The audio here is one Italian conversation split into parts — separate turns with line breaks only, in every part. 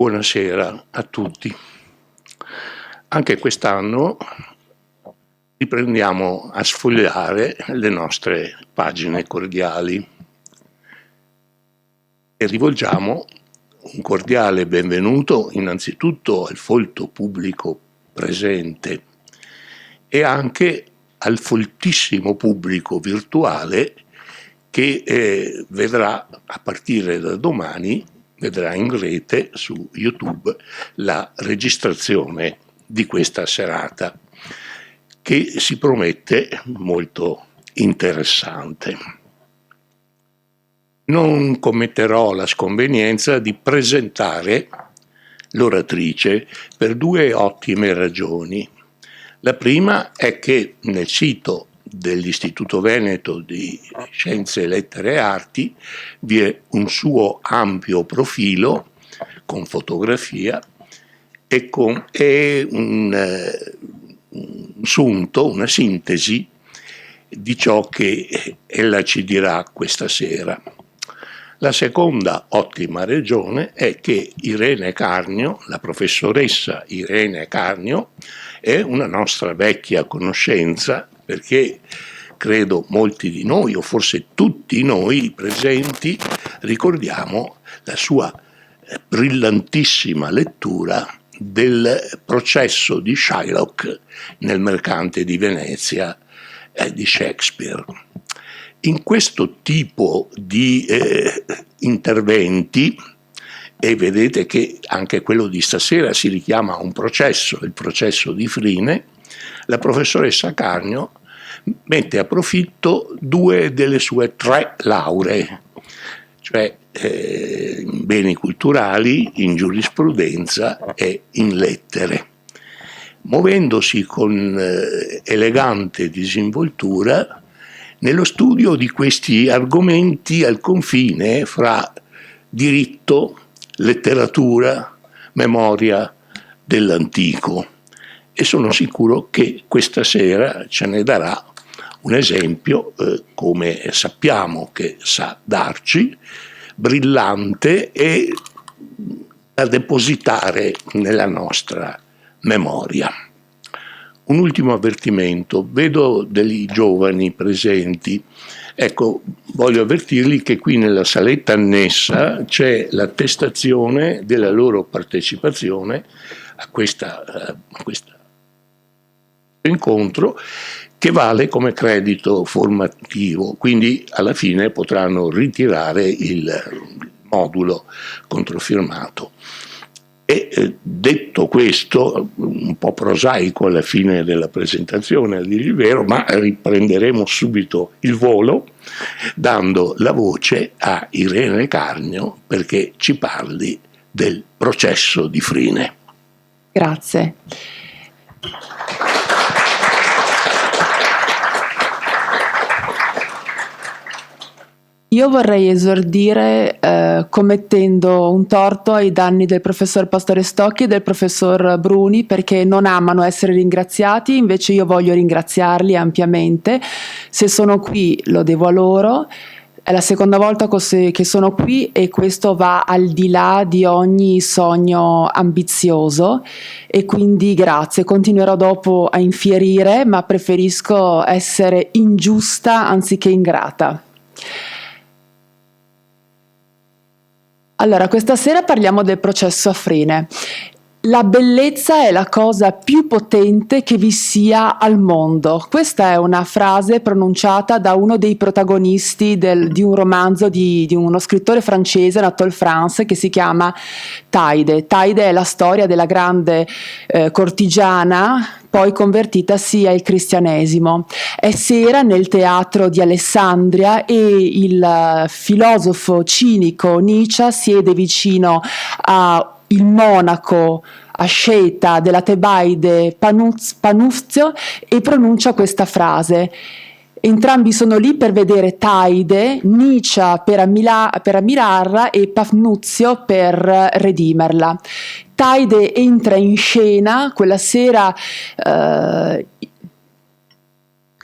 Buonasera a tutti. Anche quest'anno riprendiamo a sfogliare le nostre pagine cordiali e rivolgiamo un cordiale benvenuto innanzitutto al folto pubblico presente e anche al foltissimo pubblico virtuale che vedrà a partire da domani, vedrà in rete su YouTube la registrazione di questa serata, che si promette molto interessante. Non commetterò la sconvenienza di presentare l'oratrice per due ottime ragioni. La prima è che nel sito dell'Istituto Veneto di Scienze, Lettere e Arti vi è un suo ampio profilo con fotografia e con un sunto, una sintesi di ciò che ella ci dirà questa sera. La seconda ottima ragione è che Irene Carnio, la professoressa Irene Carnio, è una nostra vecchia conoscenza, perché credo molti di noi, o forse tutti noi presenti, ricordiamo la sua brillantissima lettura del processo di Shylock nel Mercante di Venezia di Shakespeare. In questo tipo di interventi, e vedete che anche quello di stasera si richiama a un processo, il processo di Frine, la professoressa Carnio mette a profitto due delle sue 3 lauree, cioè in beni culturali, in giurisprudenza e in lettere, muovendosi con elegante disinvoltura nello studio di questi argomenti al confine fra diritto, letteratura, memoria dell'antico. E sono sicuro che questa sera ce ne darà un esempio, come sappiamo che sa darci, brillante e da depositare nella nostra memoria. Un ultimo avvertimento: vedo dei giovani presenti. Ecco, voglio avvertirli che qui nella saletta annessa c'è l'attestazione della loro partecipazione a questo incontro, che vale come credito formativo, quindi alla fine potranno ritirare il modulo controfirmato. E detto questo, un po' prosaico alla fine della presentazione, a dirgli il vero, ma riprenderemo subito il volo dando la voce a Irene Carnio perché ci parli del processo di Frine.
Grazie. Io vorrei esordire commettendo un torto ai danni del professor Pastore Stocchi e del professor Bruni, perché non amano essere ringraziati, invece io voglio ringraziarli ampiamente. Se sono qui lo devo a loro, è la seconda volta che sono qui e questo va al di là di ogni sogno ambizioso e quindi grazie. Continuerò dopo a infierire, ma preferisco essere ingiusta anziché ingrata. Allora, questa sera parliamo del processo a Frine. La bellezza è la cosa più potente che vi sia al mondo. Questa è una frase pronunciata da uno dei protagonisti di un romanzo di uno scrittore francese, Anatole France, che si chiama Taide. Taide è la storia della grande cortigiana, poi convertitasi al cristianesimo. È sera nel teatro di Alessandria e il filosofo cinico Nietzsche siede vicino a il monaco asceta della Tebaide Panuzio e pronuncia questa frase. Entrambi sono lì per vedere Taide, Nietzsche per ammirarla e Pafnuzio per redimerla. Taide entra in scena quella sera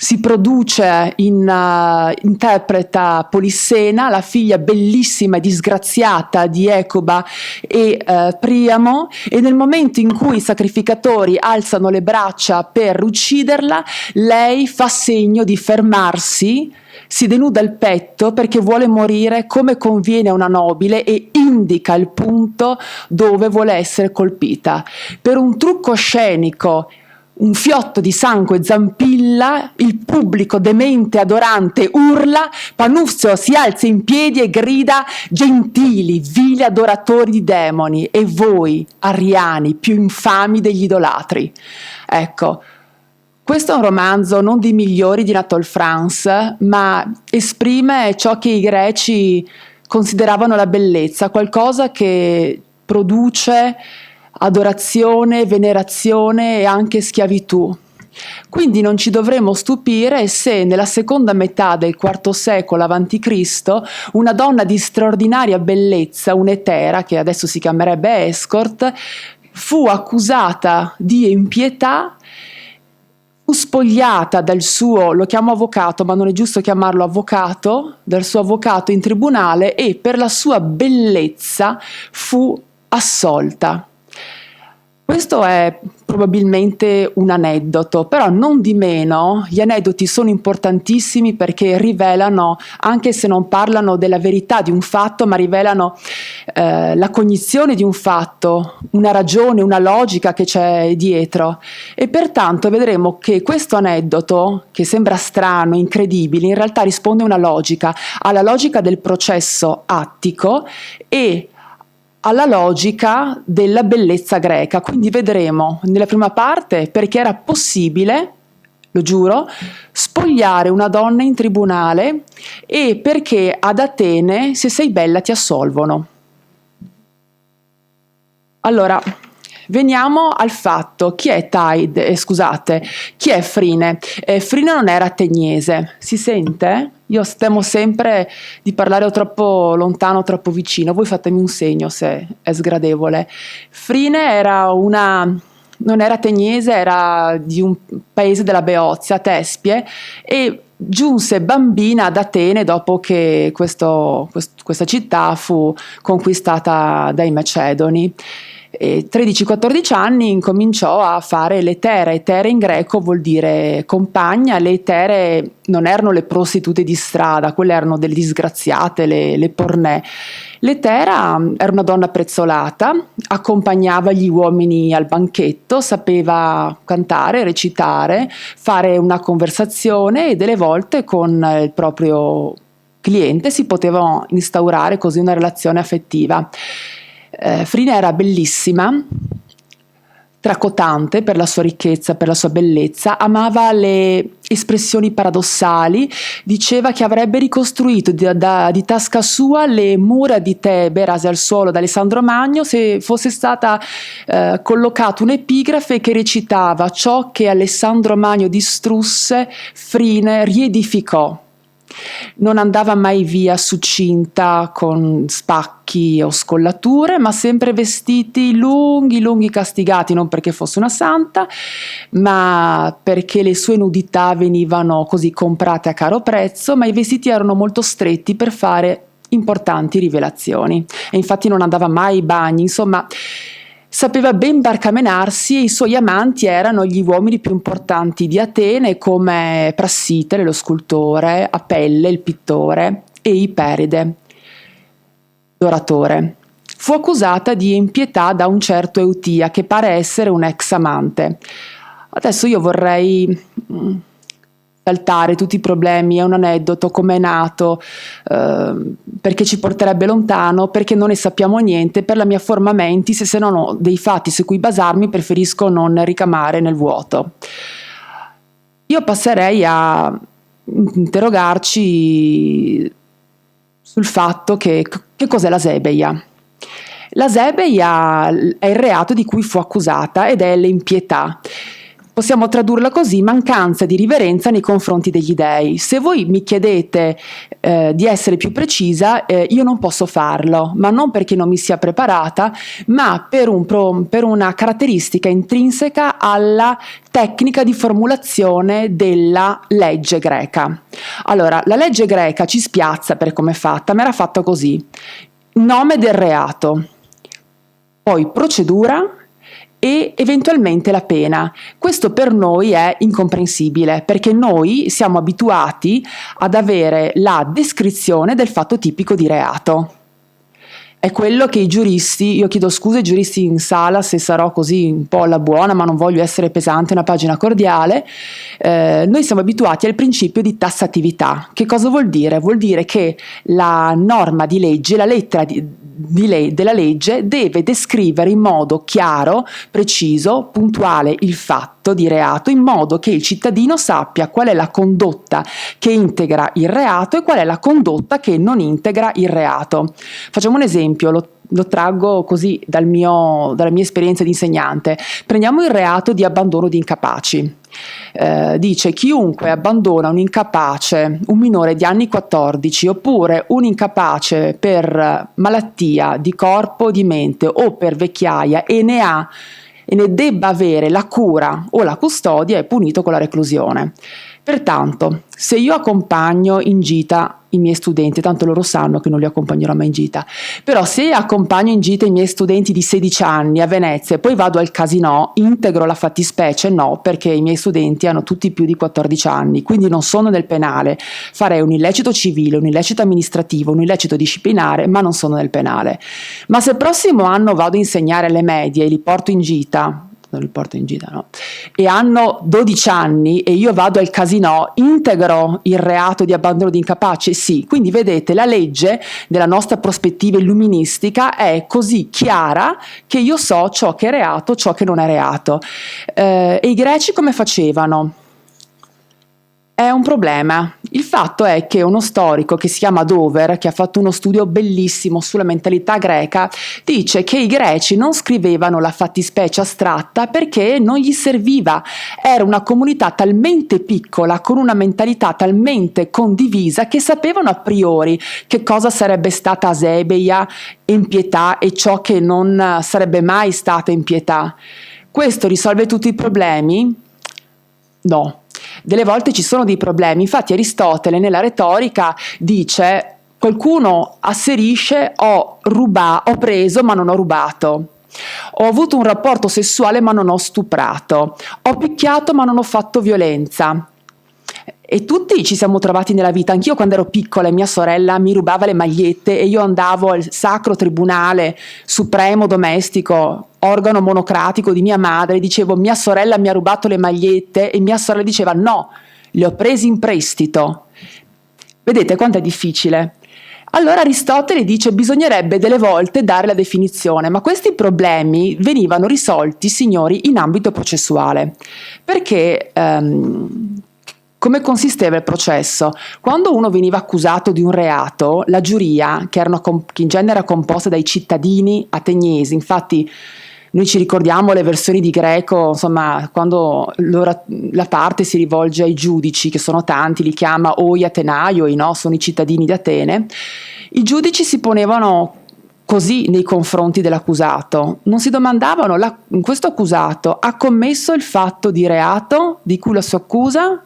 si produce interpreta Polissena, la figlia bellissima e disgraziata di Ecuba e Priamo, e nel momento in cui i sacrificatori alzano le braccia per ucciderla, lei fa segno di fermarsi, si denuda il petto perché vuole morire come conviene a una nobile e indica il punto dove vuole essere colpita. Per un trucco scenico, un fiotto di sangue zampilla, il pubblico demente adorante urla, Panuzio si alza in piedi e grida: gentili, vili adoratori di demoni, e voi, ariani, più infami degli idolatri. Ecco, questo è un romanzo non dei migliori di Anatole France, ma esprime ciò che i greci consideravano la bellezza, qualcosa che produce adorazione, venerazione e anche schiavitù. Quindi non ci dovremmo stupire se nella seconda metà del IV secolo a.C. una donna di straordinaria bellezza, un'etera, che adesso si chiamerebbe escort, fu accusata di impietà, fu spogliata dal suo, lo chiamo avvocato, ma non è giusto chiamarlo avvocato, dal suo avvocato in tribunale, e per la sua bellezza fu assolta. Questo è probabilmente un aneddoto, però non di meno gli aneddoti sono importantissimi perché rivelano, anche se non parlano della verità di un fatto, ma rivelano la cognizione di un fatto, una ragione, una logica che c'è dietro. E pertanto vedremo che questo aneddoto, che sembra strano, incredibile, in realtà risponde a una logica, alla logica del processo attico e alla logica della bellezza greca. Quindi vedremo nella prima parte perché era possibile, lo giuro, spogliare una donna in tribunale e perché ad Atene, se sei bella, ti assolvono. Allora, veniamo al fatto: chi è chi è Frine? Frine non era ateniese, si sente? Io temo sempre di parlare o troppo lontano o troppo vicino, voi fatemi un segno se è sgradevole. Frine non era ateniese, era di un paese della Beozia, Tespie, e giunse bambina ad Atene dopo che questa città fu conquistata dai Macedoni. 13-14 anni incominciò a fare l'etera. Etera in greco vuol dire compagna. Le etere non erano le prostitute di strada, quelle erano delle disgraziate, le pornè. L'etera era una donna prezzolata, accompagnava gli uomini al banchetto, sapeva cantare, recitare, fare una conversazione e delle volte con il proprio cliente si poteva instaurare così una relazione affettiva. Frine era bellissima, tracotante per la sua ricchezza, per la sua bellezza, amava le espressioni paradossali, diceva che avrebbe ricostruito di tasca sua le mura di Tebe rase al suolo da Alessandro Magno se fosse stata collocata un'epigrafe che recitava: ciò che Alessandro Magno distrusse, Frine riedificò. Non andava mai via succinta con spacchi o scollature, ma sempre vestiti lunghi castigati, non perché fosse una santa, ma perché le sue nudità venivano così comprate a caro prezzo, ma i vestiti erano molto stretti per fare importanti rivelazioni. E infatti non andava mai ai bagni, insomma sapeva ben barcamenarsi, e i suoi amanti erano gli uomini più importanti di Atene, come Prassitere, lo scultore, Apelle, il pittore, e Iperide, l'oratore. Fu accusata di impietà da un certo Eutia, che pare essere un ex amante. Adesso io vorrei saltare tutti i problemi, è un aneddoto, come è nato, perché ci porterebbe lontano, perché non ne sappiamo niente. Per la mia forma mentis, se non ho dei fatti su cui basarmi, preferisco non ricamare nel vuoto. Io passerei a interrogarci sul fatto che cos'è la sebeia. La sebeia è il reato di cui fu accusata ed è l'impietà. Possiamo tradurla così: mancanza di riverenza nei confronti degli dei. Se voi mi chiedete di essere più precisa, io non posso farlo, ma non perché non mi sia preparata, ma per una caratteristica intrinseca alla tecnica di formulazione della legge greca. Allora, la legge greca ci spiazza per come è fatta, ma era fatta così: nome del reato, poi procedura e eventualmente la pena. Questo per noi è incomprensibile, perché noi siamo abituati ad avere la descrizione del fatto tipico di reato. È quello che i giuristi, io chiedo scusa ai giuristi in sala se sarò così un po' alla buona, ma non voglio essere pesante, una pagina cordiale, noi siamo abituati al principio di tassatività. Che cosa vuol dire? Vuol dire che la norma di legge, la lettera della legge deve descrivere in modo chiaro, preciso, puntuale il fatto di reato, in modo che il cittadino sappia qual è la condotta che integra il reato e qual è la condotta che non integra il reato. Facciamo un esempio, lo traggo così dalla mia esperienza di insegnante. Prendiamo il reato di abbandono di incapaci. Dice: chiunque abbandona un incapace, un minore di anni 14, oppure un incapace per malattia di corpo o di mente o per vecchiaia e ne debba avere la cura o la custodia, è punito con la reclusione. Pertanto, se io accompagno in gita i miei studenti, tanto loro sanno che non li accompagnerò mai in gita, però se accompagno in gita i miei studenti di 16 anni a Venezia e poi vado al casinò, integro la fattispecie? No, perché i miei studenti hanno tutti più di 14 anni, quindi non sono nel penale. Farei un illecito civile, un illecito amministrativo, un illecito disciplinare, ma non sono nel penale. Ma se il prossimo anno vado a insegnare alle medie e li porto in gita, no? E hanno 12 anni e io vado al casinò, integro il reato di abbandono di incapace? Sì. Quindi vedete, la legge della nostra prospettiva illuministica è così chiara che io so ciò che è reato, ciò che non è reato. E i greci come facevano? È un problema. Il fatto è che uno storico che si chiama Dover, che ha fatto uno studio bellissimo sulla mentalità greca, dice che i greci non scrivevano la fattispecie astratta perché non gli serviva. Era una comunità talmente piccola, con una mentalità talmente condivisa, che sapevano a priori che cosa sarebbe stata asebeia, impietà, e ciò che non sarebbe mai stata impietà. Questo risolve tutti i problemi? No. Delle volte ci sono dei problemi. Infatti Aristotele nella retorica dice: qualcuno asserisce ho preso ma non ho rubato, ho avuto un rapporto sessuale ma non ho stuprato, ho picchiato ma non ho fatto violenza. E tutti ci siamo trovati nella vita. Anch'io, quando ero piccola, mia sorella mi rubava le magliette e io andavo al Sacro Tribunale Supremo Domestico, organo monocratico di mia madre, e dicevo: mia sorella mi ha rubato le magliette, e mia sorella diceva: no, le ho prese in prestito. Vedete quanto è difficile? Allora Aristotele dice: bisognerebbe delle volte dare la definizione, ma questi problemi venivano risolti, signori, in ambito processuale. Perché come consisteva il processo? Quando uno veniva accusato di un reato, la giuria, che in genere era composta dai cittadini ateniesi, infatti noi ci ricordiamo le versioni di greco, insomma, quando la parte si rivolge ai giudici, che sono tanti, li chiama oi atenaioi, no? Sono i cittadini di Atene. I giudici si ponevano così nei confronti dell'accusato, non si domandavano: questo accusato ha commesso il fatto di reato di cui lo si accusa?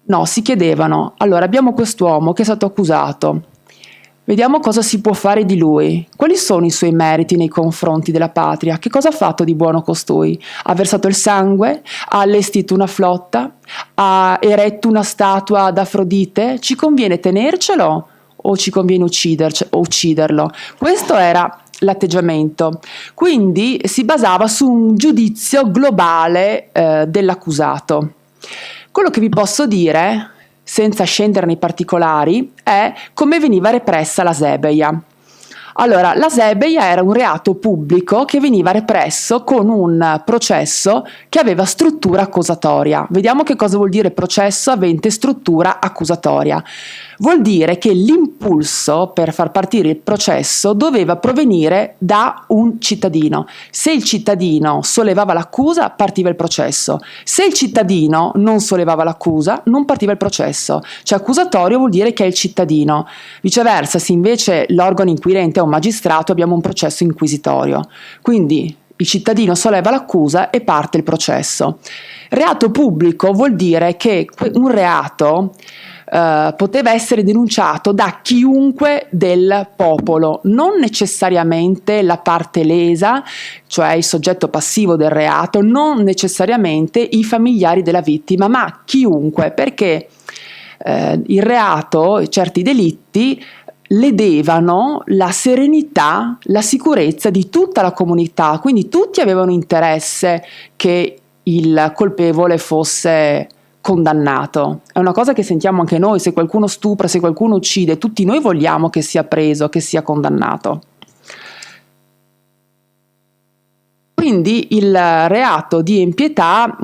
No, si chiedevano: allora, abbiamo quest'uomo che è stato accusato, vediamo cosa si può fare di lui, quali sono i suoi meriti nei confronti della patria, che cosa ha fatto di buono costui? Ha versato il sangue? Ha allestito una flotta? Ha eretto una statua ad Afrodite? Ci conviene tenercelo o ci conviene ucciderlo? Questo era l'atteggiamento. Quindi si basava su un giudizio globale dell'accusato. Quello che vi posso dire, senza scendere nei particolari, è come veniva repressa la sebeia. Allora, la sebeia era un reato pubblico che veniva represso con un processo che aveva struttura accusatoria. Vediamo che cosa vuol dire processo avente struttura accusatoria. vuol dire che l'impulso per far partire il processo doveva provenire da un cittadino. Se il cittadino sollevava l'accusa, partiva il processo. Se il cittadino non sollevava l'accusa, non partiva il processo. Cioè accusatorio vuol dire che è il cittadino. Viceversa, se invece l'organo inquirente è un magistrato, abbiamo un processo inquisitorio. Quindi il cittadino solleva l'accusa e parte il processo. Reato pubblico vuol dire che un reato poteva essere denunciato da chiunque del popolo, non necessariamente la parte lesa, cioè il soggetto passivo del reato, non necessariamente i familiari della vittima, ma chiunque, perché il reato e certi delitti ledevano la serenità, la sicurezza di tutta la comunità, quindi tutti avevano interesse che il colpevole fosse condannato. È una cosa che sentiamo anche noi: se qualcuno stupra, se qualcuno uccide, tutti noi vogliamo che sia preso, che sia condannato. Quindi il reato di impietà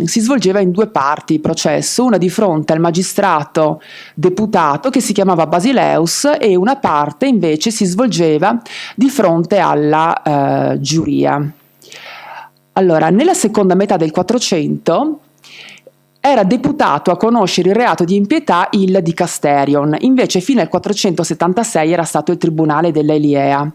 si svolgeva in due parti il processo, una di fronte al magistrato deputato che si chiamava Basileus e una parte invece si svolgeva di fronte alla giuria. Allora, nella seconda metà del 400 era deputato a conoscere il reato di impietà il dicasterion, invece fino al 476 era stato il tribunale dell'Eliea.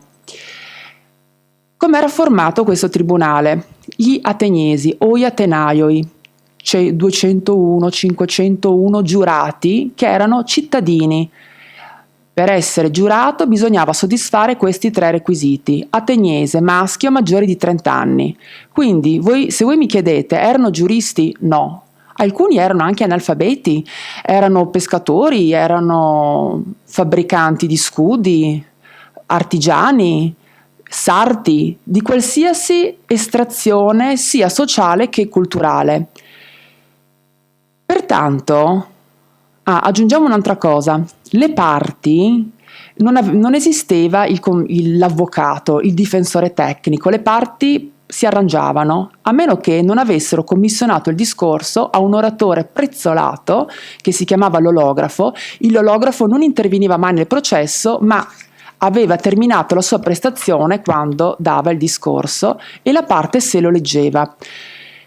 Come era formato questo tribunale? Gli ateniesi o gli atenaioi, cioè 201, 501 giurati che erano cittadini. Per essere giurato bisognava soddisfare questi tre requisiti: ateniese, maschio, maggiore di 30 anni. Quindi se voi mi chiedete, erano giuristi? No. Alcuni erano anche analfabeti, erano pescatori, erano fabbricanti di scudi, artigiani, sarti, di qualsiasi estrazione sia sociale che culturale. Pertanto, aggiungiamo un'altra cosa: le parti, non esisteva l'avvocato, il difensore tecnico, le parti si arrangiavano, a meno che non avessero commissionato il discorso a un oratore prezzolato che si chiamava l'olografo. L'olografo non interveniva mai nel processo, ma aveva terminato la sua prestazione quando dava il discorso e la parte se lo leggeva.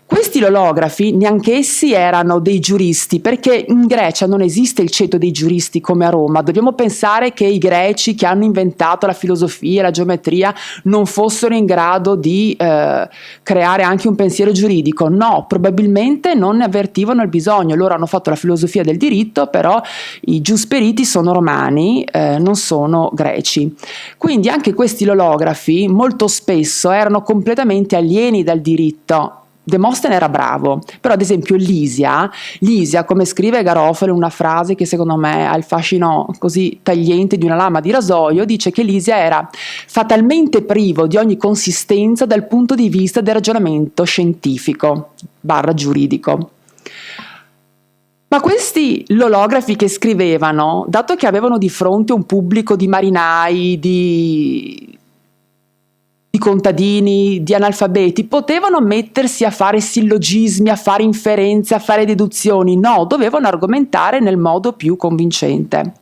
Questi lolografi neanche essi erano dei giuristi, perché in Grecia non esiste il ceto dei giuristi come a Roma. Dobbiamo pensare che i greci che hanno inventato la filosofia e la geometria non fossero in grado di creare anche un pensiero giuridico. No, probabilmente non ne avvertivano il bisogno. Loro hanno fatto la filosofia del diritto, però i giusperiti sono romani, non sono greci. Quindi anche questi lolografi molto spesso erano completamente alieni dal diritto. Demostene era bravo, però ad esempio Lisia, come scrive Garofalo in una frase che secondo me ha il fascino così tagliente di una lama di rasoio, dice che Lisia era fatalmente privo di ogni consistenza dal punto di vista del ragionamento scientifico / giuridico. Ma questi lolografi che scrivevano, dato che avevano di fronte un pubblico di marinai, di contadini, di analfabeti, potevano mettersi a fare sillogismi, a fare inferenze, a fare deduzioni? No, dovevano argomentare nel modo più convincente.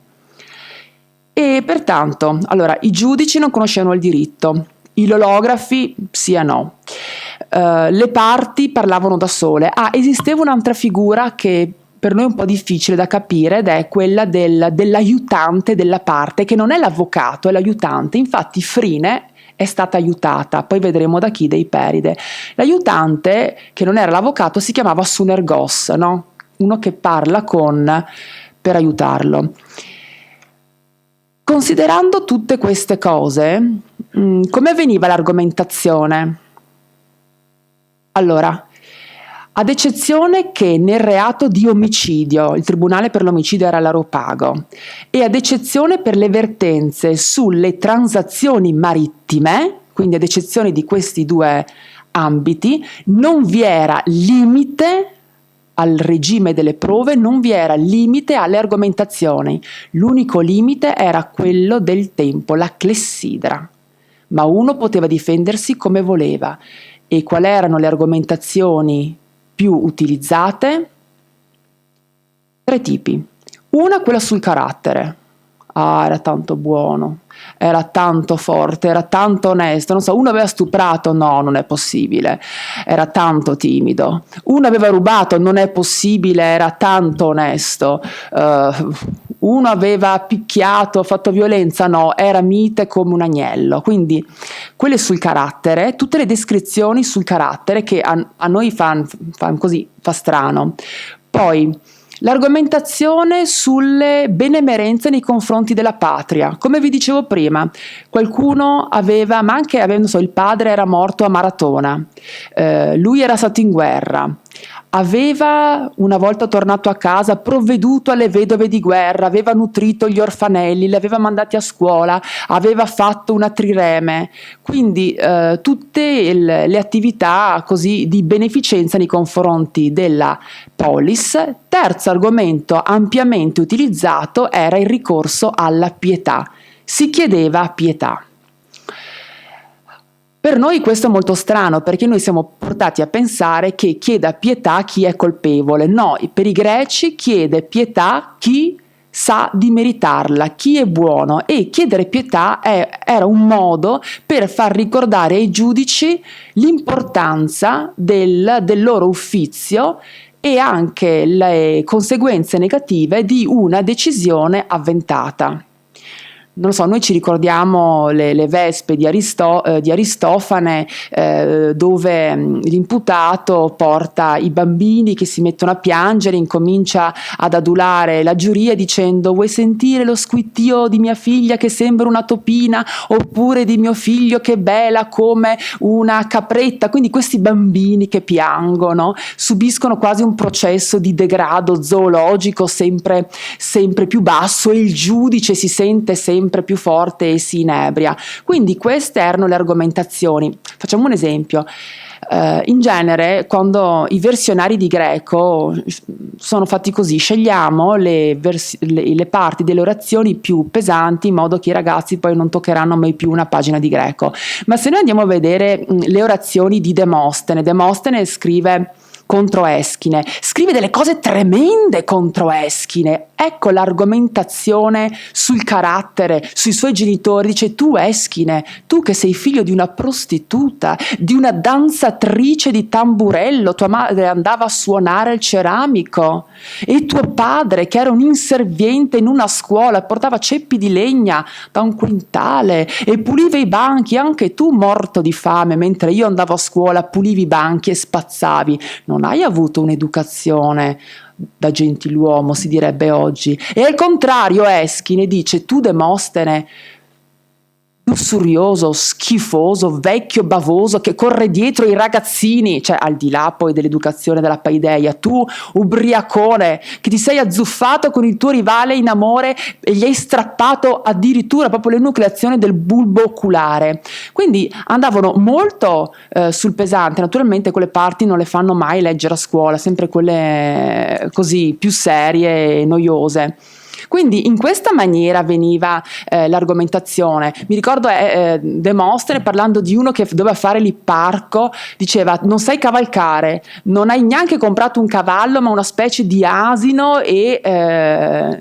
E pertanto, allora, i giudici non conoscevano il diritto, i lolografi sì e no, le parti parlavano da sole. Esisteva un'altra figura che per noi è un po' difficile da capire, ed è quella dell'aiutante della parte, che non è l'avvocato, è l'aiutante. Infatti Frine è stata aiutata, poi vedremo da chi, dei Peride. L'aiutante, che non era l'avvocato, si chiamava Sunergos, no? Uno che parla per aiutarlo. Considerando tutte queste cose, come avveniva l'argomentazione? Allora, ad eccezione che nel reato di omicidio, il tribunale per l'omicidio era l'Areopago, e ad eccezione per le vertenze sulle transazioni marittime, quindi ad eccezione di questi due ambiti, non vi era limite al regime delle prove, non vi era limite alle argomentazioni. L'unico limite era quello del tempo, la clessidra. Ma uno poteva difendersi come voleva. E quali erano le argomentazioni più utilizzate? 3 tipi. Una, quella sul carattere. Ah, era tanto buono, era tanto forte, era tanto onesto. Non so, uno aveva stuprato, no, non è possibile, era tanto timido. Uno aveva rubato, non è possibile, era tanto onesto. Uno aveva picchiato, fatto violenza, no, era mite come un agnello. Quindi quelle sul carattere, tutte le descrizioni sul carattere che a noi fa strano. Poi l'argomentazione sulle benemerenze nei confronti della patria. Come vi dicevo prima, qualcuno aveva, ma anche non so, il padre era morto a Maratona, lui era stato in guerra, aveva, una volta tornato a casa, provveduto alle vedove di guerra, aveva nutrito gli orfanelli, li aveva mandati a scuola, aveva fatto una trireme. Quindi tutte le attività così di beneficenza nei confronti della polis. Terzo argomento ampiamente utilizzato era il ricorso alla pietà. Si chiedeva pietà. Per noi questo è molto strano, perché noi siamo portati a pensare che chieda pietà chi è colpevole. No, per i greci chiede pietà chi sa di meritarla, chi è buono, e chiedere pietà era un modo per far ricordare ai giudici l'importanza del loro uffizio e anche le conseguenze negative di una decisione avventata. Non lo so, noi ci ricordiamo le vespe di Aristofane, dove l'imputato porta i bambini che si mettono a piangere, incomincia ad adulare la giuria dicendo: vuoi sentire lo squittio di mia figlia che sembra una topina, oppure di mio figlio che bela come una capretta? Quindi questi bambini che piangono subiscono quasi un processo di degrado zoologico sempre più basso, e il giudice si sente sempre più forte e si inebria. Quindi queste erano le argomentazioni. Facciamo un esempio. In genere, quando i versionari di greco sono fatti così, scegliamo le parti delle orazioni più pesanti, in modo che i ragazzi poi non toccheranno mai più una pagina di greco. Ma se noi andiamo a vedere le orazioni di Demostene scrive contro Eschine, scrive delle cose tremende contro Eschine. Ecco l'argomentazione sul carattere, sui suoi genitori. Dice: tu Eschine, tu che sei figlio di una prostituta, di una danzatrice di tamburello, tua madre andava a suonare il ceramico, e tuo padre, che era un inserviente in una scuola, portava ceppi di legna da un quintale e puliva i banchi. Anche tu, morto di fame, mentre io andavo a scuola, pulivi i banchi e spazzavi. Non hai avuto un'educazione da gentiluomo, si direbbe oggi. E al contrario Eschine dice: tu Demostene, lussurioso, schifoso, vecchio bavoso che corre dietro i ragazzini, cioè al di là poi dell'educazione della paideia, tu ubriacone che ti sei azzuffato con il tuo rivale in amore e gli hai strappato addirittura proprio l'enucleazione del bulbo oculare. Quindi andavano molto sul pesante. Naturalmente quelle parti non le fanno mai leggere a scuola, sempre quelle così più serie e noiose. Quindi in questa maniera veniva l'argomentazione. Mi ricordo Demostene, parlando di uno che doveva fare l'ipparco, diceva: non sai cavalcare, non hai neanche comprato un cavallo ma una specie di asino, e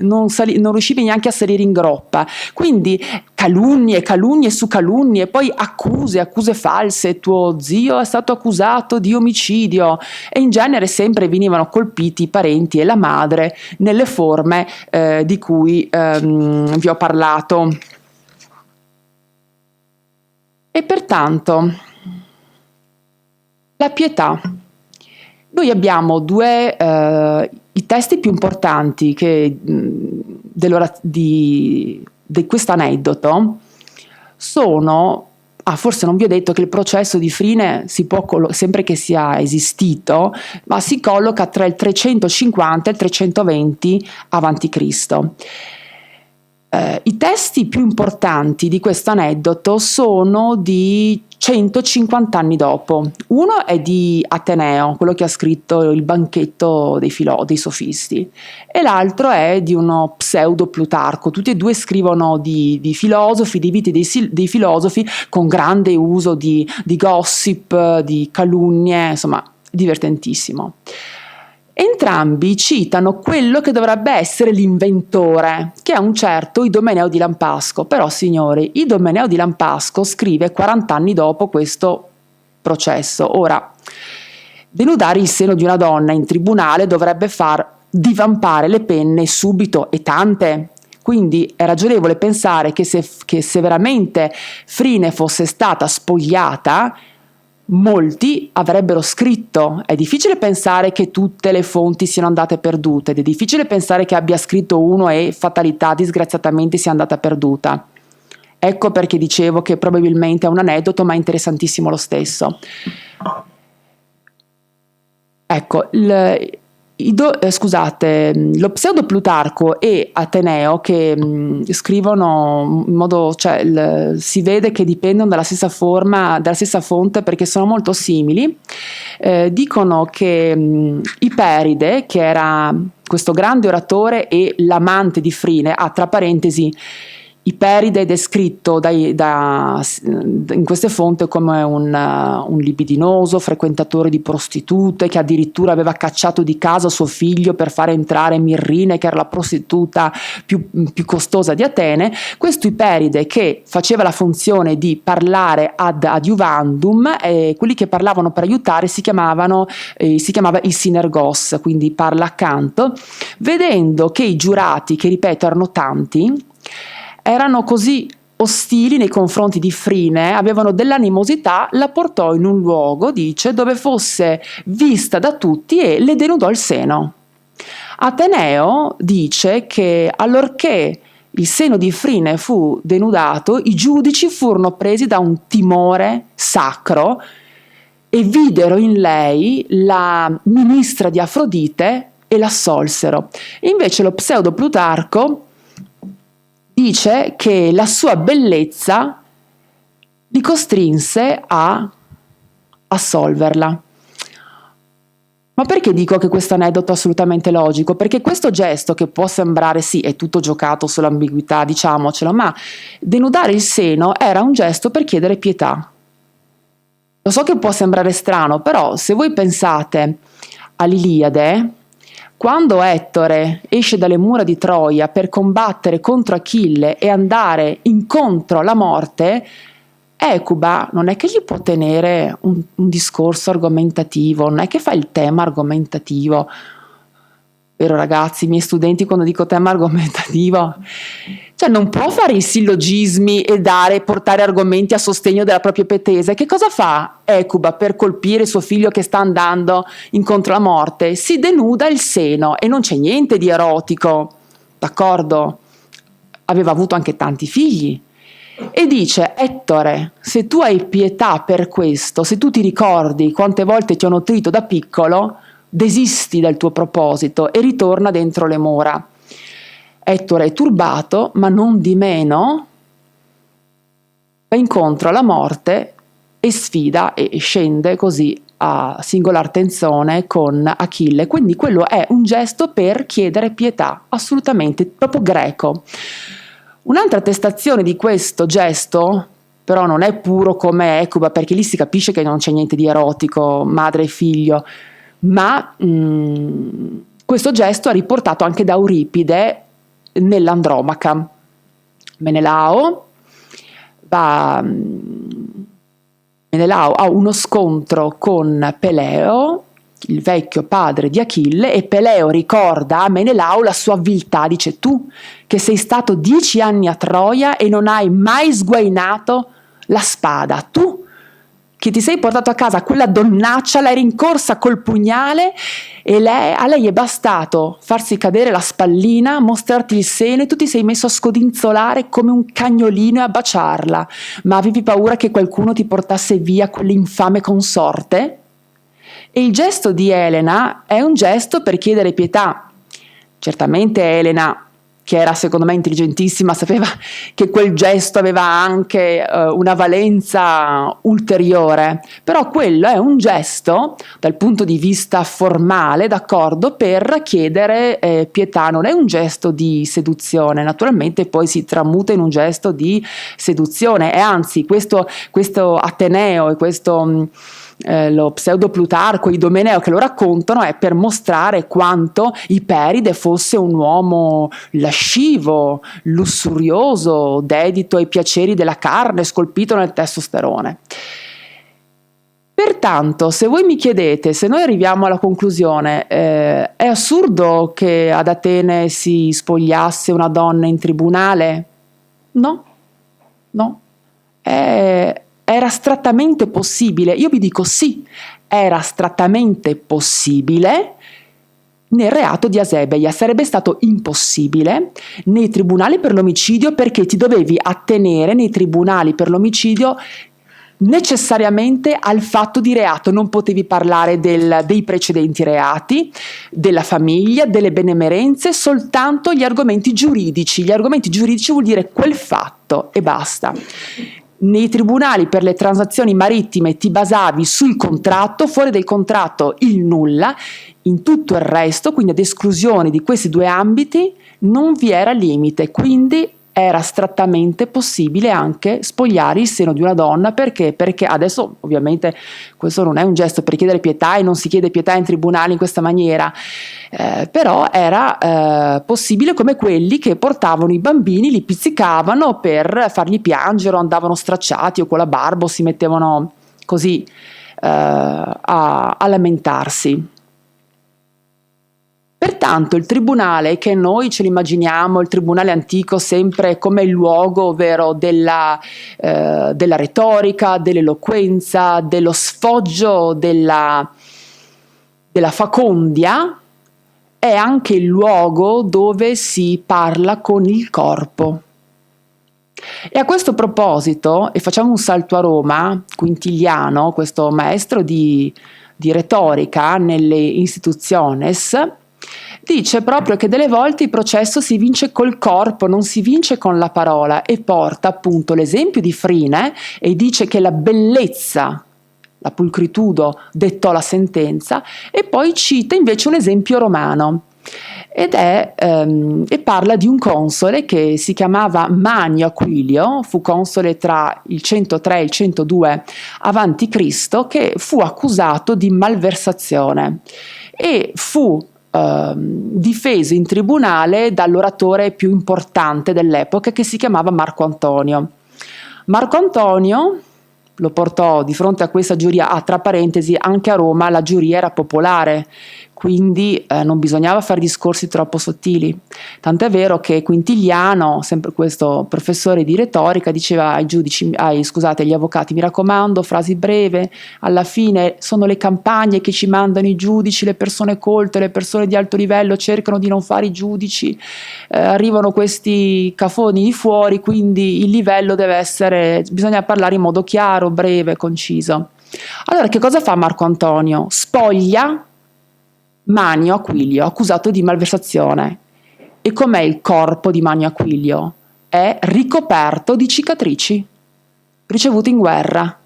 non riuscivi neanche a salire in groppa. Quindi calunnie su calunnie, poi accuse false. Tuo zio è stato accusato di omicidio, e in genere sempre venivano colpiti i parenti e la madre nelle forme di cui vi ho parlato. E pertanto la pietà. Noi abbiamo i testi più importanti di questo aneddoto sono. Forse non vi ho detto che il processo di Frine si può sempre che sia esistito, ma si colloca tra il 350 e il 320 a.C. I testi più importanti di questo aneddoto sono di 150 anni dopo. Uno è di Ateneo, quello che ha scritto il banchetto dei sofisti, e l'altro è di uno pseudo Plutarco. Tutti e due scrivono di filosofi, di vite dei filosofi, con grande uso di gossip, di calunnie, insomma divertentissimo. Entrambi citano quello che dovrebbe essere l'inventore, che è un certo Idomeneo di Lampasco. Però, signori, Idomeneo di Lampasco scrive 40 anni dopo questo processo. Ora, denudare il seno di una donna in tribunale dovrebbe far divampare le penne subito, e tante. Quindi è ragionevole pensare che se veramente Frine fosse stata spogliata, molti avrebbero scritto. È difficile pensare che tutte le fonti siano andate perdute, ed è difficile pensare che abbia scritto uno e fatalità, disgraziatamente sia andata perduta. Ecco perché dicevo che probabilmente è un aneddoto, ma è interessantissimo lo stesso. Ecco, lo pseudo Plutarco e Ateneo, che scrivono in modo, cioè si vede che dipendono dalla stessa forma, dalla stessa fonte, perché sono molto simili, dicono che Iperide, che era questo grande oratore e l'amante di Frine, tra parentesi, Iperide è descritto in queste fonti come un libidinoso, frequentatore di prostitute, che addirittura aveva cacciato di casa suo figlio per fare entrare Mirrine, che era la prostituta più costosa di Atene. Questo Iperide, che faceva la funzione di parlare ad adiuvandum, quelli che parlavano per aiutare si chiamava il sinergos, quindi parla accanto, vedendo che i giurati, che ripeto erano tanti, erano così ostili nei confronti di Frine, avevano dell'animosità, la portò in un luogo, dice, dove fosse vista da tutti e le denudò il seno. Ateneo dice che allorché il seno di Frine fu denudato, i giudici furono presi da un timore sacro e videro in lei la ministra di Afrodite e l'assolsero. Invece lo pseudo Plutarco dice che la sua bellezza li costrinse a assolverla. Ma perché dico che questo aneddoto è assolutamente logico? Perché questo gesto, che può sembrare, sì, è tutto giocato sull'ambiguità, diciamocelo, ma denudare il seno era un gesto per chiedere pietà. Lo so che può sembrare strano, però se voi pensate all'Iliade, quando Ettore esce dalle mura di Troia per combattere contro Achille e andare incontro alla morte, Ecuba non è che gli può tenere un discorso argomentativo, non è che fa il tema argomentativo. Vero ragazzi, i miei studenti, quando dico tema argomentativo, cioè non può fare i sillogismi e portare argomenti a sostegno della propria pretesa. Che cosa fa Ecuba per colpire suo figlio che sta andando incontro alla morte? Si denuda il seno, e non c'è niente di erotico, d'accordo? Aveva avuto anche tanti figli. E dice: Ettore, se tu hai pietà per questo, se tu ti ricordi quante volte ti ho nutrito da piccolo, desisti dal tuo proposito e ritorna dentro le mura. Ettore è turbato, ma non di meno va incontro alla morte e sfida e scende così a singolar tensione con Achille. Quindi quello è un gesto per chiedere pietà, assolutamente, proprio greco. Un'altra attestazione di questo gesto, però non è puro come Ecuba, perché lì si capisce che non c'è niente di erotico, madre e figlio, ma questo gesto è riportato anche da Euripide nell'Andromaca. Menelao ha uno scontro con Peleo, il vecchio padre di Achille, e Peleo ricorda a Menelao la sua viltà, dice: tu che sei stato 10 anni a Troia e non hai mai sguainato la spada, tu che ti sei portato a casa quella donnaccia, l'hai rincorsa col pugnale e a lei è bastato farsi cadere la spallina, mostrarti il seno e tu ti sei messo a scodinzolare come un cagnolino e a baciarla, ma avevi paura che qualcuno ti portasse via quell'infame consorte? E il gesto di Elena è un gesto per chiedere pietà. Certamente Elena, che era secondo me intelligentissima, sapeva che quel gesto aveva anche una valenza ulteriore, però quello è un gesto dal punto di vista formale, d'accordo, per chiedere pietà, non è un gesto di seduzione, naturalmente poi si tramuta in un gesto di seduzione, e anzi questo Ateneo e questo lo pseudo Plutarco, Idomeneo, che lo raccontano, è per mostrare quanto Iperide fosse un uomo lascivo, lussurioso, dedito ai piaceri della carne, scolpito nel testosterone. Pertanto, se voi mi chiedete, se noi arriviamo alla conclusione, è assurdo che ad Atene si spogliasse una donna in tribunale? No, era astrattamente possibile. Io vi dico sì, era astrattamente possibile nel reato di asebeia. Sarebbe stato impossibile nei tribunali per l'omicidio, perché ti dovevi attenere nei tribunali per l'omicidio necessariamente al fatto di reato, non potevi parlare dei precedenti reati, della famiglia, delle benemerenze, soltanto gli argomenti giuridici. Gli argomenti giuridici vuol dire quel fatto e basta. Nei tribunali per le transazioni marittime ti basavi sul contratto, fuori del contratto il nulla, in tutto il resto, quindi ad esclusione di questi due ambiti, non vi era limite, quindi era astrattamente possibile anche spogliare il seno di una donna. Perché? Perché adesso ovviamente questo non è un gesto per chiedere pietà, e non si chiede pietà in tribunale in questa maniera, però era possibile, come quelli che portavano i bambini, li pizzicavano per farli piangere, o andavano stracciati o con la barba, o si mettevano così a lamentarsi. Pertanto il tribunale, che noi ce l'immaginiamo, il tribunale antico, sempre come il luogo, ovvero della retorica, dell'eloquenza, dello sfoggio della facondia, è anche il luogo dove si parla con il corpo. E a questo proposito, e facciamo un salto a Roma, Quintiliano, questo maestro di retorica nelle Institutiones, dice proprio che delle volte il processo si vince col corpo, non si vince con la parola, e porta appunto l'esempio di Frine e dice che la bellezza, la pulcritudo dettò la sentenza, e poi cita invece un esempio romano e parla di un console che si chiamava Manio Aquilio, fu console tra il 103 e il 102 avanti Cristo, che fu accusato di malversazione e fu difeso in tribunale dall'oratore più importante dell'epoca, che si chiamava Marco Antonio. Marco Antonio lo portò di fronte a questa giuria. Tra parentesi, anche a Roma la giuria era popolare, quindi non bisognava fare discorsi troppo sottili. Tant'è vero che Quintiliano, sempre questo professore di retorica, diceva ai giudici, agli avvocati: mi raccomando, frasi breve, alla fine sono le campagne che ci mandano i giudici, le persone colte, le persone di alto livello cercano di non fare i giudici, arrivano questi cafoni di fuori, quindi il livello deve essere, bisogna parlare in modo chiaro, breve, conciso. Allora che cosa fa Marco Antonio? Spoglia Manio Aquilio, accusato di malversazione. E com'è il corpo di Manio Aquilio? È ricoperto di cicatrici ricevute in guerra,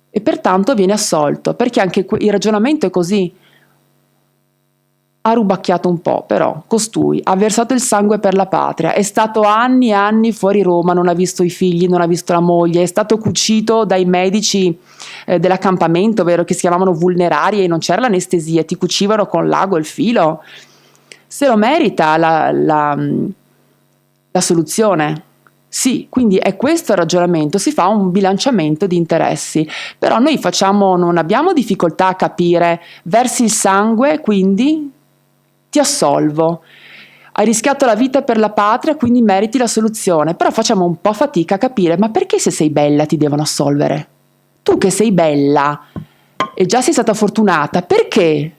e pertanto viene assolto, perché anche il ragionamento è così. Ha rubacchiato un po', però costui ha versato il sangue per la patria, è stato anni e anni fuori Roma, non ha visto i figli, non ha visto la moglie, è stato cucito dai medici dell'accampamento, vero, che si chiamavano vulnerarie, e non c'era l'anestesia, ti cucivano con l'ago e il filo. Se lo merita la soluzione? Sì, quindi è questo il ragionamento, si fa un bilanciamento di interessi, però noi non abbiamo difficoltà a capire: versi il sangue, quindi ti assolvo, hai rischiato la vita per la patria, quindi meriti la soluzione. Però facciamo un po' fatica a capire: ma perché se sei bella ti devono assolvere? Tu che sei bella e già sei stata fortunata, perché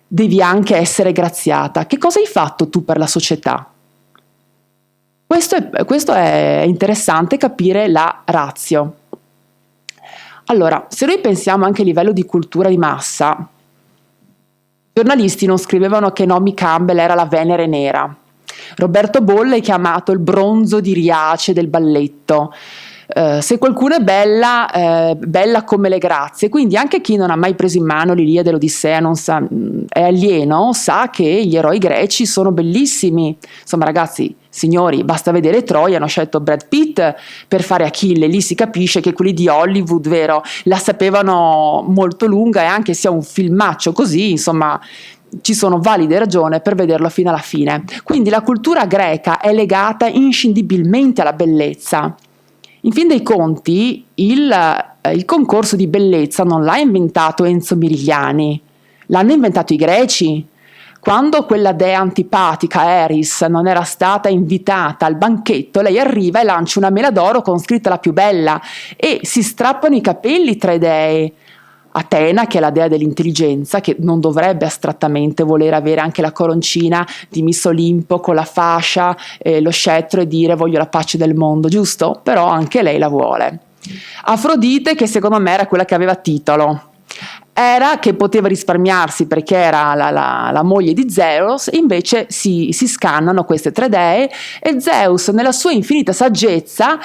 devi anche essere graziata? Che cosa hai fatto tu per la società? Questo è interessante capire la ratio. Allora, se noi pensiamo anche a livello di cultura di massa, i giornalisti non scrivevano che Naomi Campbell era la Venere nera. Roberto Bolle è chiamato il bronzo di Riace del balletto. Se qualcuno è bella, bella come le grazie. Quindi anche chi non ha mai preso in mano l'Iliade e l'Odissea, è alieno, sa che gli eroi greci sono bellissimi. Insomma, ragazzi, Signori, basta vedere Troia, hanno scelto Brad Pitt per fare Achille, lì si capisce che quelli di Hollywood, vero, la sapevano molto lunga, e anche se è un filmaccio così, insomma, ci sono valide ragioni per vederlo fino alla fine. Quindi la cultura greca è legata inscindibilmente alla bellezza. In fin dei conti, il concorso di bellezza non l'ha inventato Enzo Mirigliani, l'hanno inventato i greci. Quando quella dea antipatica, Eris, non era stata invitata al banchetto, lei arriva e lancia una mela d'oro con scritta la più bella, e si strappano i capelli tre dee. Atena, che è la dea dell'intelligenza, che non dovrebbe astrattamente voler avere anche la coroncina di Miss Olimpo con la fascia, lo scettro, e dire voglio la pace del mondo, giusto? Però anche lei la vuole. Afrodite, che secondo me era quella che aveva titolo, era che poteva risparmiarsi perché era la moglie di Zeus, invece si scannano queste tre dee, e Zeus nella sua infinita saggezza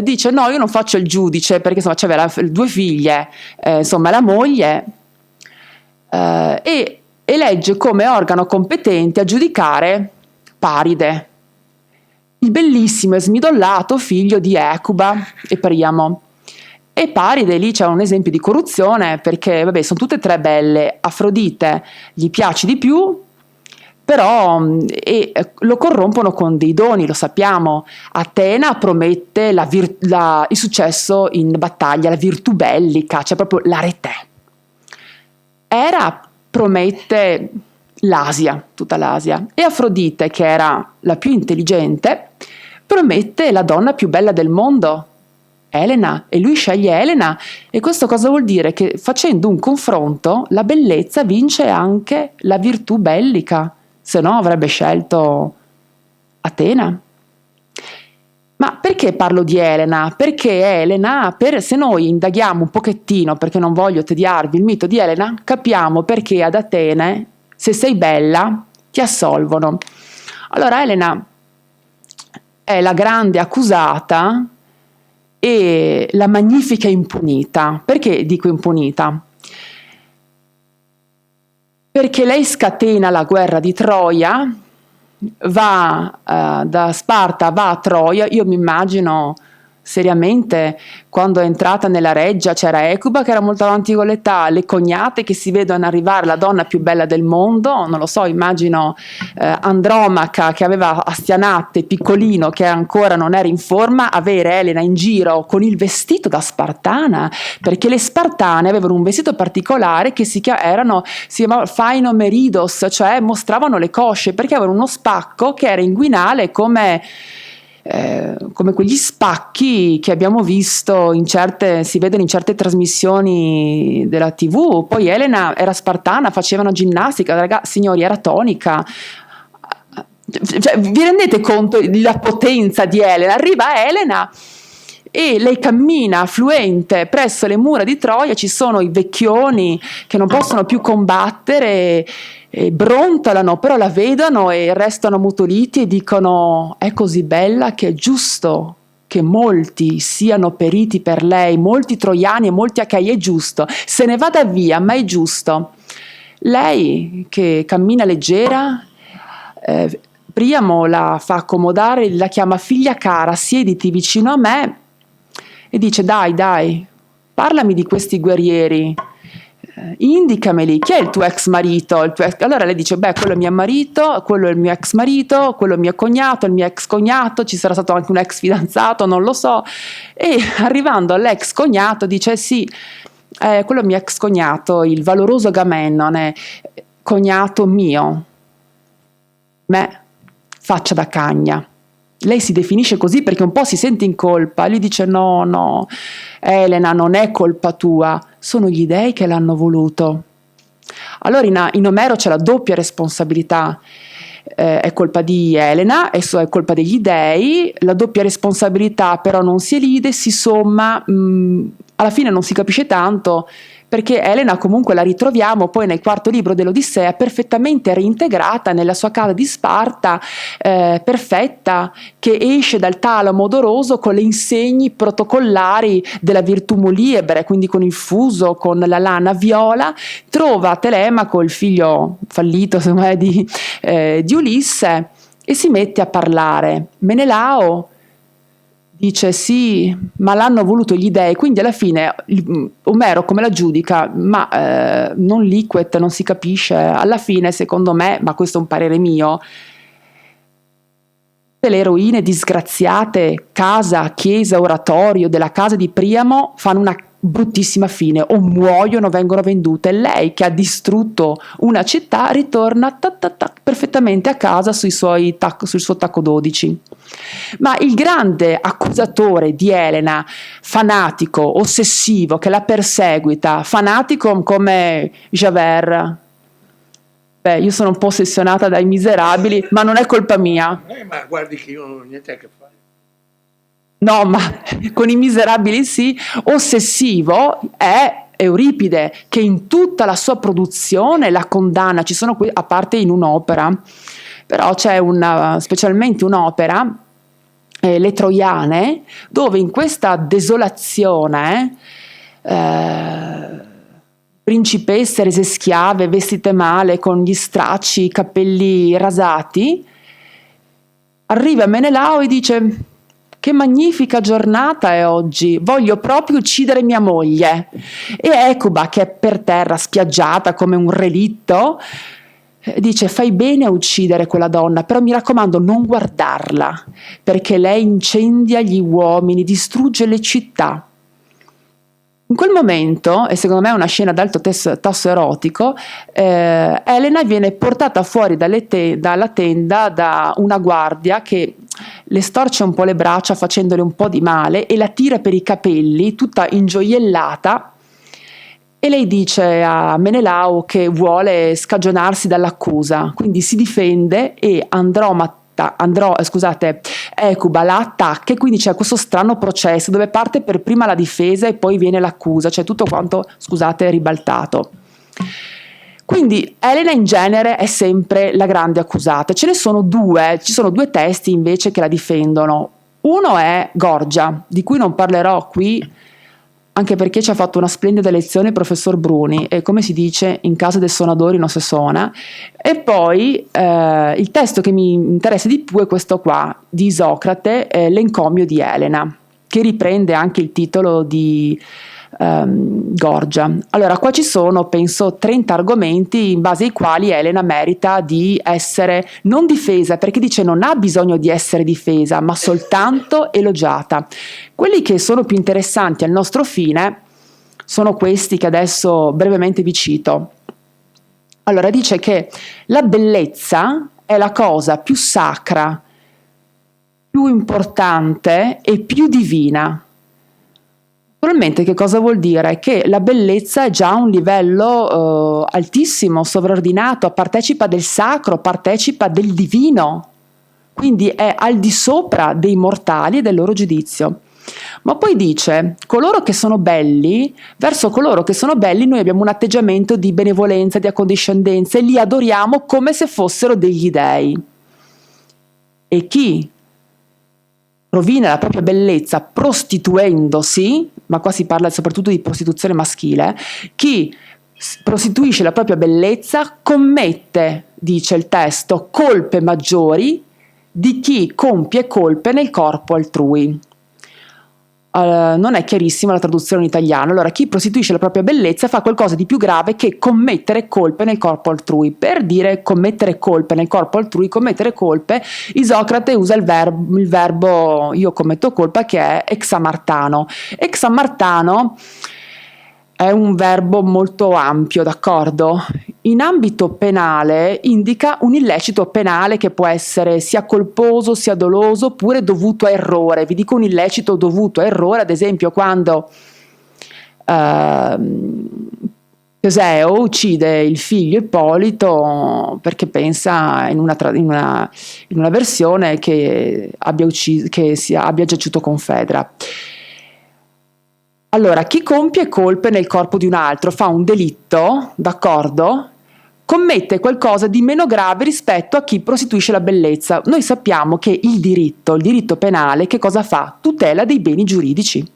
dice no, io non faccio il giudice, perché insomma c'aveva due figlie, insomma la moglie, e elegge come organo competente a giudicare Paride, il bellissimo e smidollato figlio di Ecuba e Priamo. E Paride, lì c'è un esempio di corruzione, perché vabbè, sono tutte e tre belle, Afrodite gli piace di più, però lo corrompono con dei doni, lo sappiamo. Atena promette il successo in battaglia, la virtù bellica, cioè proprio l'arete. Era promette l'Asia, tutta l'Asia, e Afrodite, che era la più intelligente, promette la donna più bella del mondo, Elena, e lui sceglie Elena. E questo cosa vuol dire? Che facendo un confronto la bellezza vince anche la virtù bellica, se no avrebbe scelto Atena. Ma perché parlo di Elena? Perché Elena, se noi indaghiamo un pochettino, perché non voglio tediarvi il mito di Elena, capiamo perché ad Atene, se sei bella, ti assolvono. Allora Elena è la grande accusata e la magnifica impunita. Perché dico impunita? Perché lei scatena la guerra di Troia, va da Sparta, va a Troia. Io mi immagino seriamente, quando è entrata nella reggia c'era Ecuba che era molto avanti con l'età, le cognate che si vedono arrivare, la donna più bella del mondo, non lo so, immagino Andromaca che aveva Astianatte, piccolino, che ancora non era in forma, avere Elena in giro con il vestito da spartana, perché le spartane avevano un vestito particolare che si chiamava faino meridos, cioè mostravano le cosce, perché avevano uno spacco che era inguinale come quegli spacchi che abbiamo visto si vedono in certe trasmissioni della TV. Poi Elena era spartana, faceva una ginnastica, signori, era tonica. Cioè, vi rendete conto della potenza di Elena? Arriva Elena e lei cammina affluente presso le mura di Troia, ci sono i vecchioni che non possono più combattere e brontolano, però la vedono e restano ammutoliti e dicono: è così bella che è giusto che molti siano periti per lei, molti troiani e molti achei, è giusto, se ne vada via, ma è giusto. Lei che cammina leggera, Priamo la fa accomodare, la chiama figlia cara, siediti vicino a me, e dice: dai, parlami di questi guerrieri, indicameli, chi è il tuo ex marito? Allora lei dice: beh, quello è mio marito, quello è il mio ex marito, quello è il mio cognato, il mio ex cognato, ci sarà stato anche un ex fidanzato, non lo so. E arrivando all'ex cognato dice: sì, quello è il mio ex cognato, il valoroso Agamennone, cognato mio, me, faccia da cagna. Lei si definisce così perché un po' si sente in colpa. Lui dice: no, Elena, non è colpa tua, sono gli dei che l'hanno voluto. Allora in Omero c'è la doppia responsabilità, è colpa di Elena, è colpa degli dei, la doppia responsabilità però non si elide, si somma, alla fine non si capisce tanto, perché Elena comunque la ritroviamo poi nel quarto libro dell'Odissea perfettamente reintegrata nella sua casa di Sparta, perfetta, che esce dal talamo odoroso con le insegne protocollari della virtù muliebre, quindi con il fuso, con la lana viola. Trova Telemaco, il figlio fallito di Ulisse, e si mette a parlare. Menelao dice sì, ma l'hanno voluto gli dei, quindi alla fine Omero come la giudica? Ma non liquid, non si capisce. Alla fine, secondo me, ma questo è un parere mio, le eroine disgraziate, casa, chiesa, oratorio della casa di Priamo fanno una bruttissima fine, o muoiono, vengono vendute. Lei che ha distrutto una città ritorna perfettamente a casa sul suo tacco 12. Ma il grande accusatore di Elena, fanatico, ossessivo, che la perseguita, fanatico come Javert. Beh, io sono un po' ossessionata dai Miserabili, ma non è colpa mia.
Ma guardi che io non ho niente a che fare.
No, ma con i Miserabili sì. Ossessivo è Euripide, che in tutta la sua produzione la condanna. Ci sono qui, a parte in un'opera, però c'è specialmente un'opera, Le Troiane, dove in questa desolazione principesse rese schiave, vestite male, con gli stracci, i capelli rasati, arriva Menelao e dice: che magnifica giornata è oggi, voglio proprio uccidere mia moglie. E Ecuba, che è per terra spiaggiata come un relitto, dice: fai bene a uccidere quella donna, però mi raccomando non guardarla, perché lei incendia gli uomini, distrugge le città. In quel momento, e secondo me è una scena d'alto tasso erotico, Elena viene portata fuori dalla tenda da una guardia che le storce un po' le braccia facendole un po' di male e la tira per i capelli tutta ingioiellata, e lei dice a Menelao che vuole scagionarsi dall'accusa, quindi si difende e Ecuba la attacca, e quindi c'è questo strano processo dove parte per prima la difesa e poi viene l'accusa, cioè tutto quanto, ribaltato. Quindi Elena in genere è sempre la grande accusata. Ci sono due testi invece che la difendono. Uno è Gorgia, di cui non parlerò qui, anche perché ci ha fatto una splendida lezione il professor Bruni, e come si dice in casa dei suonatori non si suona. E poi il testo che mi interessa di più è questo qua, di Isocrate, l'encomio di Elena, che riprende anche il titolo di Gorgia. Allora, qua ci sono, penso, 30 argomenti in base ai quali Elena merita di essere non difesa, perché dice non ha bisogno di essere difesa, ma soltanto elogiata. Quelli che sono più interessanti al nostro fine sono questi che adesso brevemente vi cito. Allora, dice che la bellezza è la cosa più sacra, più importante e più divina. Naturalmente che cosa vuol dire? Che la bellezza è già un livello altissimo, sovraordinato, partecipa del sacro, partecipa del divino, quindi è al di sopra dei mortali e del loro giudizio. Ma poi dice, coloro che sono belli, verso coloro che sono belli noi abbiamo un atteggiamento di benevolenza, di accondiscendenza, e li adoriamo come se fossero degli dei. E chi rovina la propria bellezza prostituendosi, ma qua si parla soprattutto di prostituzione maschile, chi prostituisce la propria bellezza commette, dice il testo, colpe maggiori di chi compie colpe nel corpo altrui. Non è chiarissima la traduzione in italiano. Allora, chi prostituisce la propria bellezza fa qualcosa di più grave che commettere colpe nel corpo altrui. Per dire commettere colpe nel corpo altrui, commettere colpe, Isocrate usa il verbo io commetto colpa, che è examartano. Examartano è un verbo molto ampio, d'accordo? In ambito penale indica un illecito penale che può essere sia colposo sia doloso oppure dovuto a errore. Vi dico un illecito dovuto a errore, ad esempio quando Teseo uccide il figlio Ippolito perché pensa in una versione che abbia giaciuto con Fedra. Allora, chi compie colpe nel corpo di un altro fa un delitto, d'accordo? Commette qualcosa di meno grave rispetto a chi prostituisce la bellezza. Noi sappiamo che il diritto penale, che cosa fa? Tutela dei beni giuridici.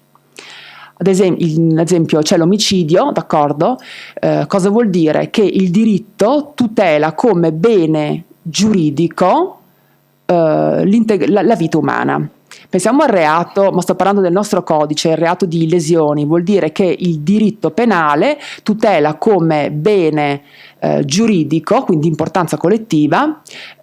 Ad esempio c'è l'omicidio, d'accordo? Cosa vuol dire? Che il diritto tutela come bene giuridico la vita umana. Pensiamo al reato, ma sto parlando del nostro codice, il reato di lesioni, vuol dire che il diritto penale tutela come bene giuridico, quindi importanza collettiva,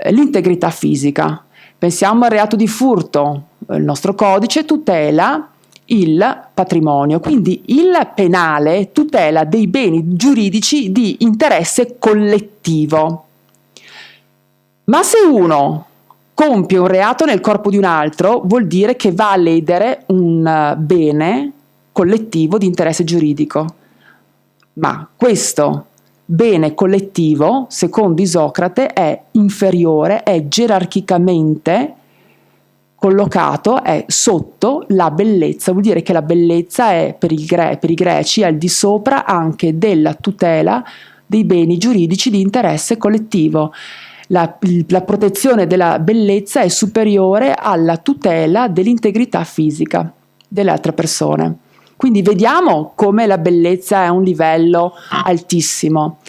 l'integrità fisica. Pensiamo al reato di furto, il nostro codice tutela il patrimonio, quindi il penale tutela dei beni giuridici di interesse collettivo. Ma se uno compie un reato nel corpo di un altro, vuol dire che va a ledere un bene collettivo di interesse giuridico. Ma questo bene collettivo, secondo Isocrate, è inferiore, è gerarchicamente collocato, è sotto la bellezza. Vuol dire che la bellezza è per i greci al di sopra anche della tutela dei beni giuridici di interesse collettivo. La protezione della bellezza è superiore alla tutela dell'integrità fisica delle altre persone. Quindi vediamo come la bellezza è a un livello altissimo.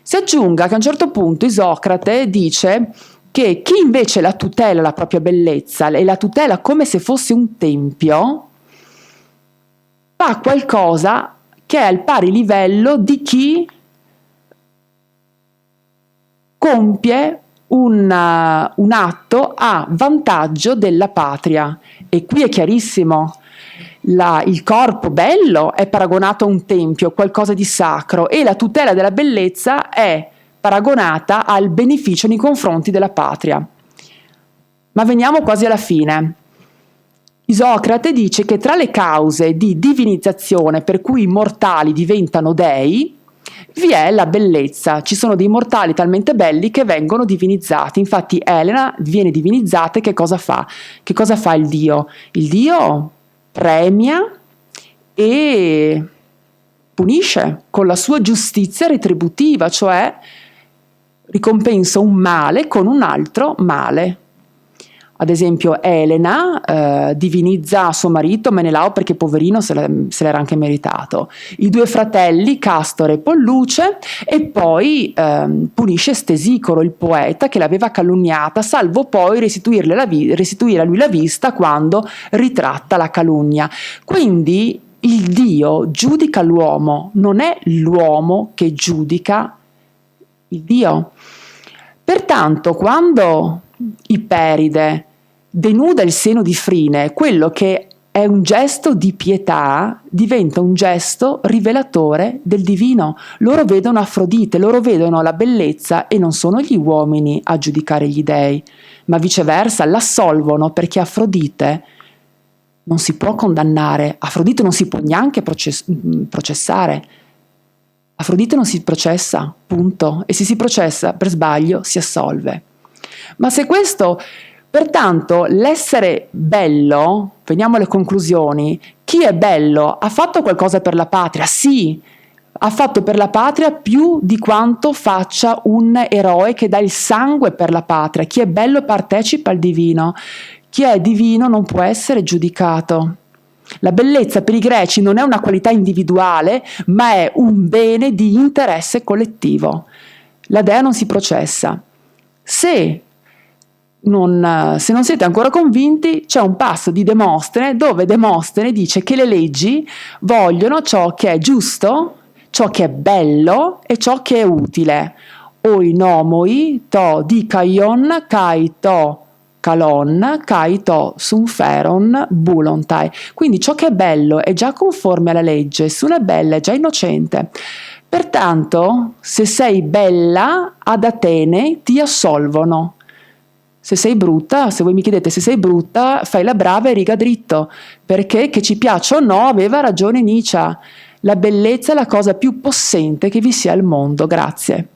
Si aggiunga che a un certo punto Isocrate dice che chi invece la tutela la propria bellezza e la tutela come se fosse un tempio, fa qualcosa che è al pari livello di chi compie un atto a vantaggio della patria. E qui è chiarissimo, il corpo bello è paragonato a un tempio, qualcosa di sacro, e la tutela della bellezza è paragonata al beneficio nei confronti della patria. Ma veniamo quasi alla fine. Isocrate dice che tra le cause di divinizzazione per cui i mortali diventano dei, vi è la bellezza. Ci sono dei mortali talmente belli che vengono divinizzati. Infatti Elena viene divinizzata e che cosa fa? Che cosa fa il dio? Il dio premia e punisce con la sua giustizia retributiva, cioè ricompensa un male con un altro male. Ad esempio Elena divinizza suo marito Menelao perché poverino se l'era anche meritato. I due fratelli Castore e Polluce, e poi punisce Stesicoro, il poeta, che l'aveva calunniata, salvo poi restituire a lui la vista quando ritratta la calunnia. Quindi il Dio giudica l'uomo, non è l'uomo che giudica il Dio. Pertanto quando Iperide denuda il seno di Frine, quello che è un gesto di pietà diventa un gesto rivelatore del divino. Loro vedono Afrodite, loro vedono la bellezza e non sono gli uomini a giudicare gli dei, ma viceversa l'assolvono, perché Afrodite non si può condannare, Afrodite non si può neanche processare. Afrodite non si processa, punto. E se si processa per sbaglio si assolve. Ma se questo, pertanto, l'essere bello, veniamo alle conclusioni, chi è bello ha fatto qualcosa per la patria? Sì, ha fatto per la patria più di quanto faccia un eroe che dà il sangue per la patria. Chi è bello partecipa al divino. Chi è divino non può essere giudicato. La bellezza per i greci non è una qualità individuale, ma è un bene di interesse collettivo. La dea non si processa. Se non siete ancora convinti, c'è un passo di Demostene dove Demostene dice che le leggi vogliono ciò che è giusto, ciò che è bello e ciò che è utile. Oi nomoi to dikaion kai to kalon kai to sunferon bulontai. Quindi ciò che è bello è già conforme alla legge, se una è bella è già innocente. Pertanto, se sei bella, ad Atene ti assolvono. Se sei brutta, se voi mi chiedete se sei brutta, fai la brava e riga dritto, perché che ci piaccia o no aveva ragione Nietzsche. La bellezza è la cosa più possente che vi sia al mondo. Grazie.